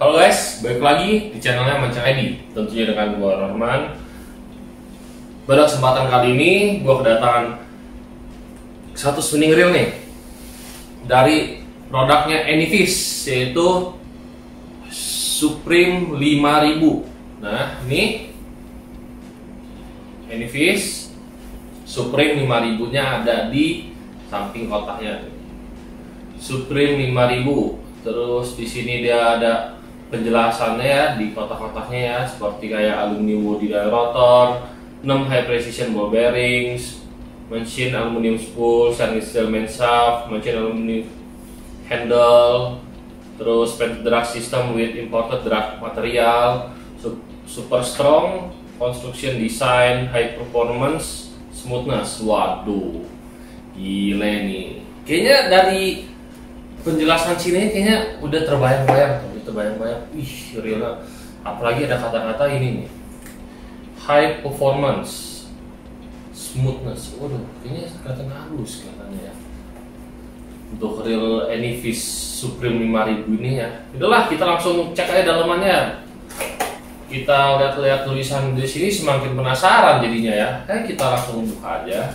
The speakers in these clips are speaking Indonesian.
Halo guys, balik lagi di channelnya Mancang ID. Tentunya dengan gua Norman. Pada kesempatan kali ini gua kedatangan satu spinning reel nih dari produknya Anyfish, yaitu Supreme 5000. Nah, ini Anyfish Supreme 5000 nya ada di samping kotaknya. Supreme 5000. Terus di sini dia ada penjelasannya ya di kotak-kotaknya ya, seperti kayak aluminium body dial rotor, 6 high precision ball bearings, mesin aluminium spool, stainless steel main shaft, mesin aluminium handle, terus painted drag system with imported drag material, super strong construction design, high performance, smoothness. Waduh, gila nih. Kayaknya dari penjelasan sini kayaknya udah terbayang-bayang tuh, terbayang-bayang. Ih, real. Apalagi ada kata-kata ini nih, high performance, smoothness. Waduh, kayaknya kelihatan halus kelihatannya ya. Untuk reel Anyfish Supreme 5000 ini ya. Udahlah, kita langsung cek aja dalamannya. Kita lihat-lihat tulisan di sini, semakin penasaran jadinya ya. Kita langsung buka aja.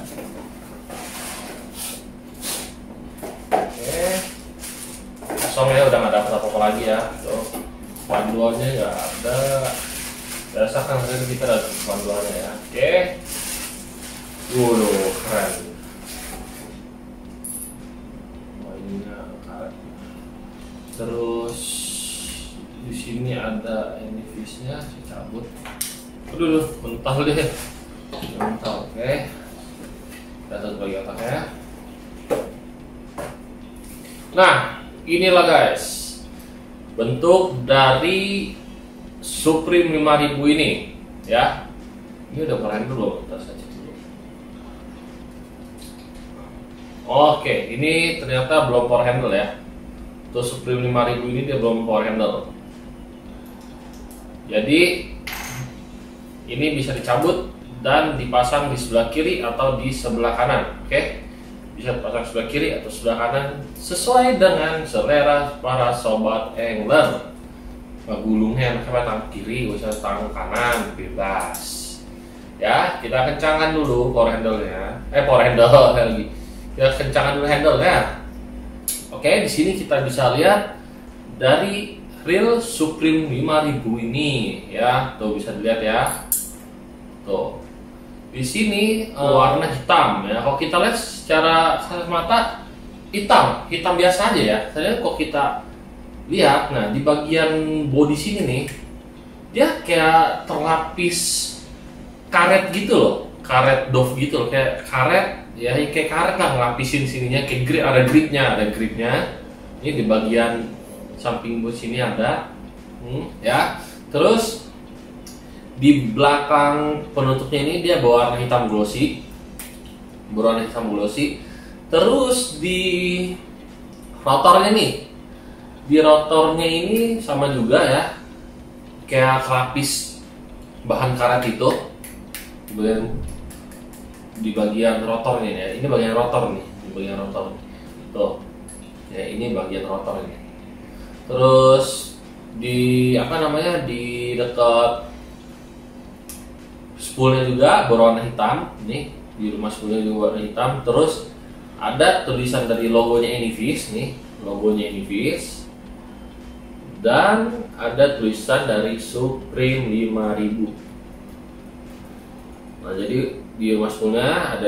Kosongnya udah nggak dapat apa-apa lagi ya. Tuh, panduannya nggak ada. Biasa kan kita dapat panduannya ya. Oke. Waduh, keren. Mainnya keren. Terus di sini ada Anyfish-nya, saya cabut. Aduh, mental deh. Mental, oke. Kita tutup lagi otaknya. Nah, inilah guys, bentuk dari Supreme 5000 ini ya. Ini udah keren dulu, kita saja dulu. Oke, ini ternyata belum power handle ya. Untuk Supreme 5000 ini dia belum power handle. Jadi ini bisa dicabut dan dipasang di sebelah kiri atau di sebelah kanan. Oke, bisa dipasang sebelah kiri atau sebelah kanan sesuai dengan selera para sobat angler. Gulungnya enaknya tangan kiri, bisa tangan kanan, bebas. Ya, kita kencangkan dulu power handle-nya. Power handle lagi. Kita kencangkan dulu handle-nya. Oke, di sini kita bisa lihat dari reel Supreme 5000 ini ya. Tuh bisa dilihat ya. Tuh. Di sini warna hitam ya. Kalau kita lihat secara kasat mata hitam biasa aja ya. Saya kok kita lihat, nah di bagian bodi sini nih, dia kayak terlapis karet gitu loh, karet doff gitu loh, kayak karet ya, kayak karet lah ngelapisin sininya, kayak grip, ada gripnya. Ini di bagian samping bodi sini ada, ya. Terus di belakang penutupnya ini dia berwarna hitam glossy, Terus di rotornya nih, sama juga ya, kayak kelapis bahan karet itu di bagian rotornya ya. Ini bagian rotor nih, tuh ya, ini bagian rotor ini. Terus di di dekat spoolnya juga berwarna hitam nih, di rumah spoolnya juga warna hitam. Terus ada tulisan dari logonya Anyfish nih, dan ada tulisan dari Supreme 5000. Nah, jadi di rumah spoolnya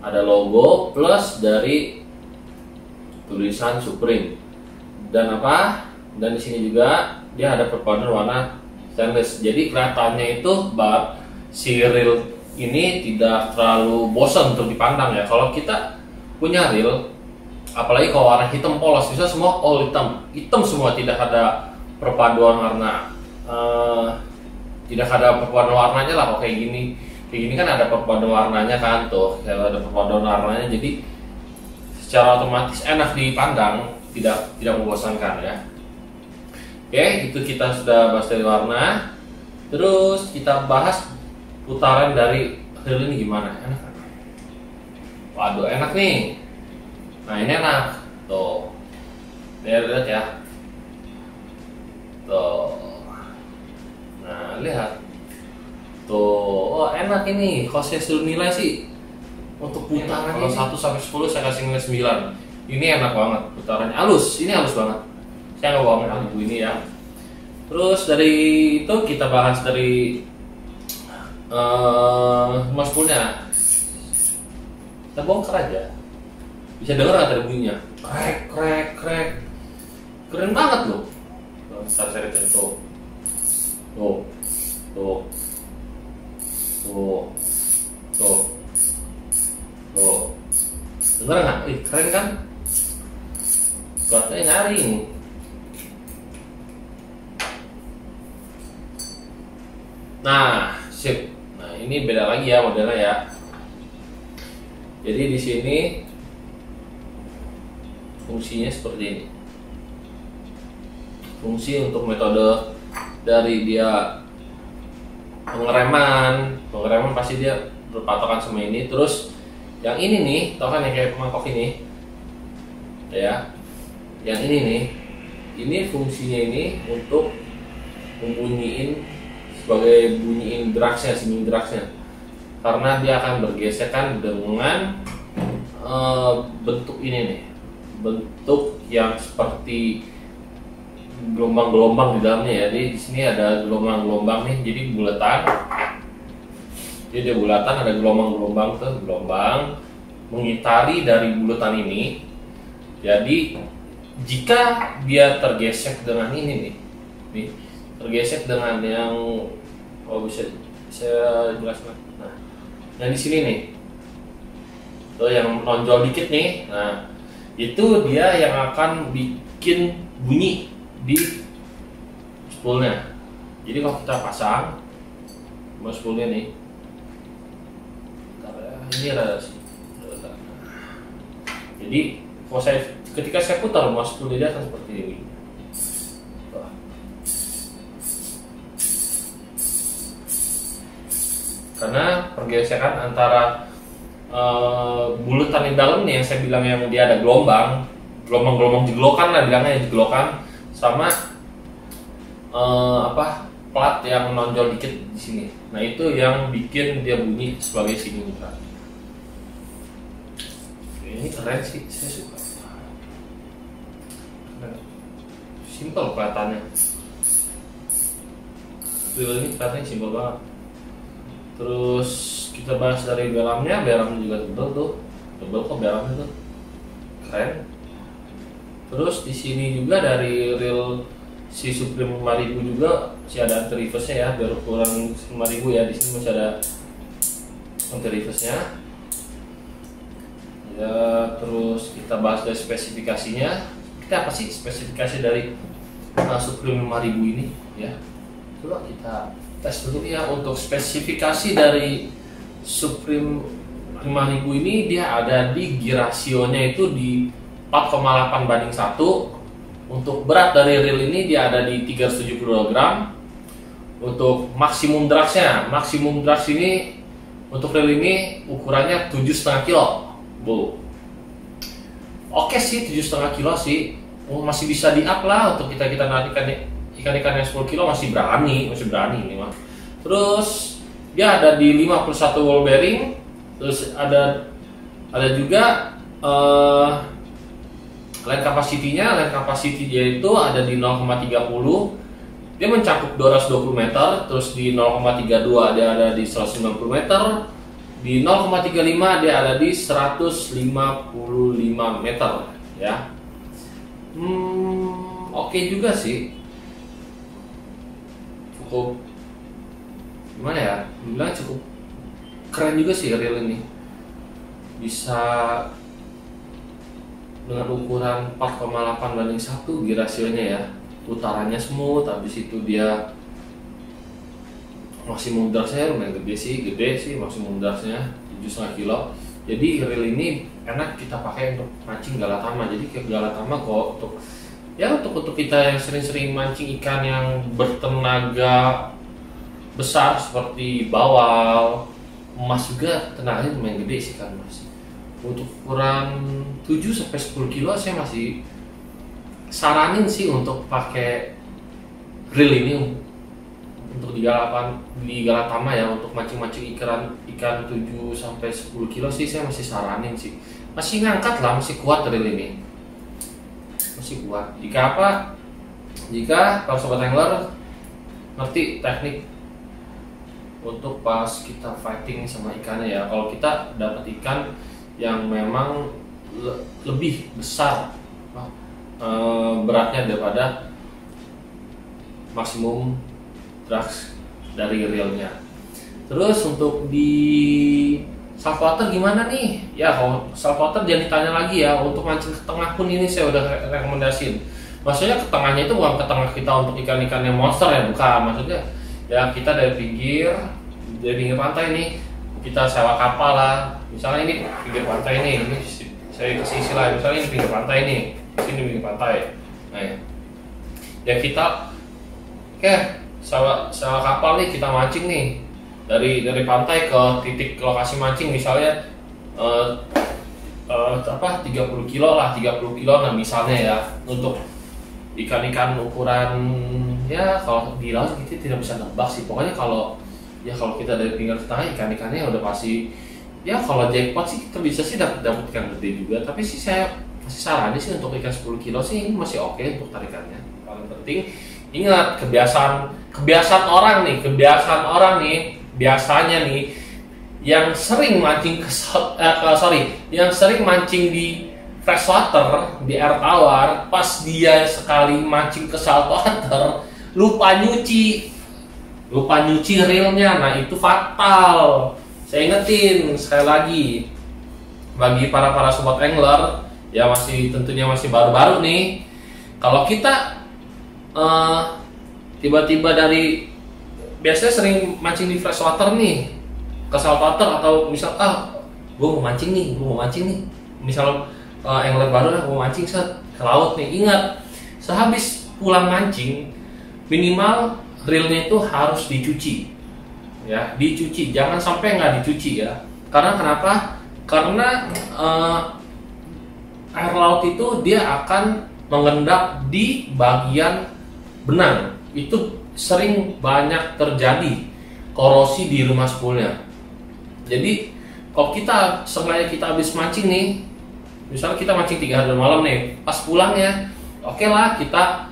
ada logo plus dari tulisan Supreme. Dan dan di sini juga dia ada perpaduan warna stainless. Jadi kelihatannya itu si reel ini tidak terlalu bosan untuk dipandang ya. Kalau kita punya reel, apalagi kalau warna hitam polos, bisa semua all hitam semua, tidak ada perpaduan warna, warnanya lah. Kalau kayak gini kan ada perpaduan warnanya kan, tuh kalau ada perpaduan warnanya, jadi secara otomatis enak dipandang, tidak membosankan ya. Oke, itu kita sudah bahas dari warna. Terus kita bahas putaran dari reel ini gimana, enak kan? Waduh, enak nih. Nah, ini enak tuh, lihat ya. Tuh. Nah, lihat. Tuh, oh enak ini. Kalau saya suruh nilai sih untuk putaran kalau 1 sampai 10 saya kasih nilai 9. Ini enak banget putarannya, halus. Ini halus banget. Saya nggak bohongin ibu ini ya. Terus dari itu kita bahas dari mas punya. Kita bongkar aja. Bisa denger nggak tadi bunyinya? Krek, krek, krek. Keren banget loh. Ntar saya lihat tuh. Tuh. Tuh. Tuh. Tuh. Tuh. Dengar nggak? Ih, keren kan? Kuatnya nyaring. Nah, sip. Nah, ini beda lagi ya modelnya ya. Jadi di sini fungsinya seperti ini. Fungsi untuk metode dari dia pengereman pasti dia berpatokan sama ini. Terus yang ini nih, tau kan yang kayak mangkok ini, ya. Yang ini nih, ini fungsinya ini untuk membunyiin sebagai bunyiin drugsnya, singing drugsnya. Karena dia akan bergesekan dengan bentuk ini nih, bentuk yang seperti gelombang-gelombang di dalamnya ya. Jadi di sini ada gelombang-gelombang nih, jadi bulatan. Jadi dia bulatan, ada gelombang-gelombang tuh, gelombang mengitari dari bulatan ini. Jadi jika dia tergesek dengan ini nih tergesek dengan yang bisa saya jelaskan. Nah, yang di sini nih, tuh yang nonjol dikit nih. Nah, itu dia yang akan bikin bunyi di spoolnya. Jadi kalau kita pasang spoolnya nih, ini ada sih. Jadi kalau ketika saya putar spoolnya dia akan seperti ini. Karena pergesekan antara bulatan di dalam nih yang saya bilang yang dia ada gelombang jeglokan lah bilangnya, jeglokan sama plat yang menonjol dikit di sini. Nah, itu yang bikin dia bunyi sebagai singing drum. Ini keren sih, saya suka. Simple kelihatannya. Ini kelihatannya simple banget. Terus kita bahas dari beramnya juga tebel tuh, tebel kok beramnya tuh, keren. Terus di sini juga dari reel si Supreme 5000 juga masih ada anti reverse-nya ya, biar ukuran 5000 ya. Di sini masih ada anti reverse-nya. Ya, terus kita bahas dari spesifikasinya. Kita apa sih spesifikasi dari Supreme 5000 ini ya? Coba kita tes dulu ya. Untuk spesifikasi dari Supreme 5000 ini, dia ada di gear rasionya itu di 4,8:1. Untuk berat dari reel ini dia ada di 372 gram. Untuk maksimum drugsnya, maksimum drugs ini untuk reel ini ukurannya 7,5 kilo. Bu, oke sih, 7,5 kilo sih, masih bisa di up lah untuk kita narikan ikan-ikan yang 10 kilo masih berani ini mah. Terus dia ada di 51 ball bearing. Terus ada juga line capacity dia itu ada di 0,30. Dia mencakup 220 meter. Terus di 0,32 dia ada di 190 meter. Di 0,35 dia ada di 155 meter ya. Oke juga sih, cukup gimana ya, bilang cukup keren juga sih reel ini. Bisa dengan ukuran 4,8:1 gear rasionya ya, putarannya smooth. Habis itu dia maksimum drugsnya lumayan gede sih maksimum drugsnya 7,5 kilo. Jadi reel ini enak kita pakai untuk mancing galatama. Jadi kayak galatama kok untuk kita yang sering-sering mancing ikan yang bertenaga besar seperti bawal, emas juga tenaganya lumayan gede sih kan mas. Untuk ukuran 7-10 kilo saya masih saranin sih untuk pakai reel ini untuk di Galatama ya, untuk mancing-mancing ikan 7 sampai 10 kilo sih saya masih saranin sih. Masih ngangkat lah, masih kuat reel ini. Masih kuat. Jika apa? Jika para sobat angler ngerti teknik untuk pas kita fighting sama ikannya ya. Kalau kita dapat ikan yang memang lebih besar beratnya daripada maksimum drugs dari reelnya. Terus untuk di saltwater gimana nih? Ya kalau saltwater jangan ditanya lagi ya. Untuk mancing ke tengah pun ini saya udah rekomendasiin. Maksudnya ke tengahnya itu bukan ke tengah kita untuk ikan-ikan yang monster ya, bukan. Maksudnya ya kita dari pinggir pantai nih, kita sewa kapal lah. Misalnya ini pinggir pantai ini saya kasih istilah. Misalnya ini pinggir pantai nih, sini pinggir pantai. Nah ya kita sewa kapal nih, kita mancing nih dari pantai ke titik lokasi mancing misalnya 30 kilo lah, 30 kilo nah misalnya ya, untuk ikan-ikan ukuran ya kalau di laut kita tidak bisa nebak sih. Pokoknya kalau kita dari pinggir ke tengah, ikan-ikannya udah pasti ya, kalau jackpot sih kita bisa sih dapat ikan gede juga. Tapi sih saya masih saranin sih untuk ikan 10 kilo sih ini masih oke untuk tarikannya. Paling penting ingat kebiasaan orang nih biasanya nih yang sering mancing yang sering mancing di freshwater, di air tawar, pas dia sekali mancing ke saltwater lupa nyuci reelnya. Nah itu fatal. Saya ingetin sekali lagi bagi para sobat angler ya, tentunya masih baru-baru nih, kalau kita tiba-tiba dari biasanya sering mancing di freshwater nih ke saltwater, atau misal gue mau mancing nih, misal angler baru lah mau mancing ke laut nih, ingat sehabis pulang mancing minimal reelnya itu harus dicuci ya, jangan sampai nggak dicuci ya. Karena kenapa? Karena air laut itu dia akan mengendap di bagian benang, itu sering banyak terjadi korosi di rumah spoolnya. Jadi kalau sengaja kita habis mancing nih, misalnya kita mancing 3 hari 2 malam nih, pas pulangnya oke lah kita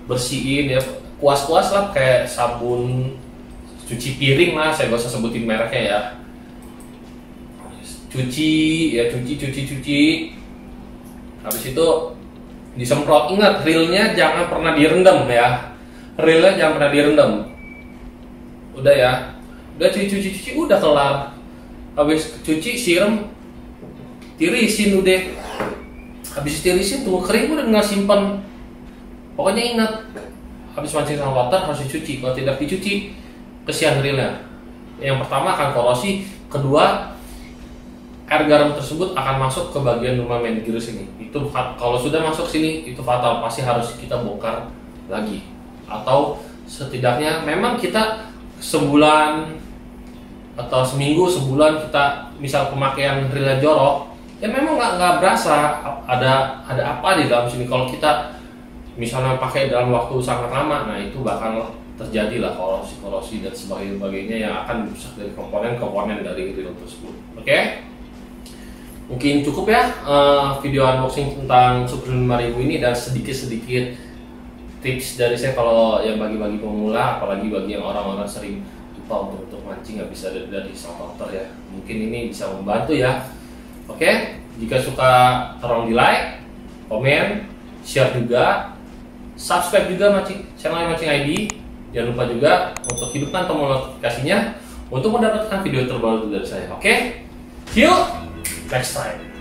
bersihin ya, kuas-kuas lah kayak sabun cuci piring lah, saya gak usah sebutin mereknya ya. Cuci. Habis itu disemprot. Ingat reelnya jangan pernah direndam ya. Udah ya. Udah cuci udah kelar. Habis cuci siram, tirisin udah. Habis tirisin tunggu kering udah nggak simpan. Pokoknya ingat habis mancing saltwater harus dicuci. Kalau tidak dicuci kesian reelnya. Yang pertama akan korosi, kedua air garam tersebut akan masuk ke bagian rumah main gear sini. Itu kalau sudah masuk sini itu fatal, pasti harus kita bongkar lagi. Atau setidaknya memang kita sebulan atau seminggu sebulan kita misal pemakaian reel jorok, ya memang nggak berasa ada apa di dalam sini. Kalau kita misalnya pakai dalam waktu sangat lama, nah itu bakal terjadilah korosi dan sebagainya yang akan merusak dari komponen dari reel tersebut. Oke? Mungkin cukup ya video unboxing tentang Super 5000 ini dan sedikit tips dari saya kalau yang bagi pemula, apalagi bagi yang orang-orang sering lupa untuk mancing nggak bisa dari saltwater ya. Mungkin ini bisa membantu ya. Oke, jika suka tolong di like, komen, share juga, subscribe juga channel Mancing ID. Jangan lupa juga untuk hidupkan tombol notifikasinya untuk mendapatkan video terbaru dari saya. Oke, see you next time.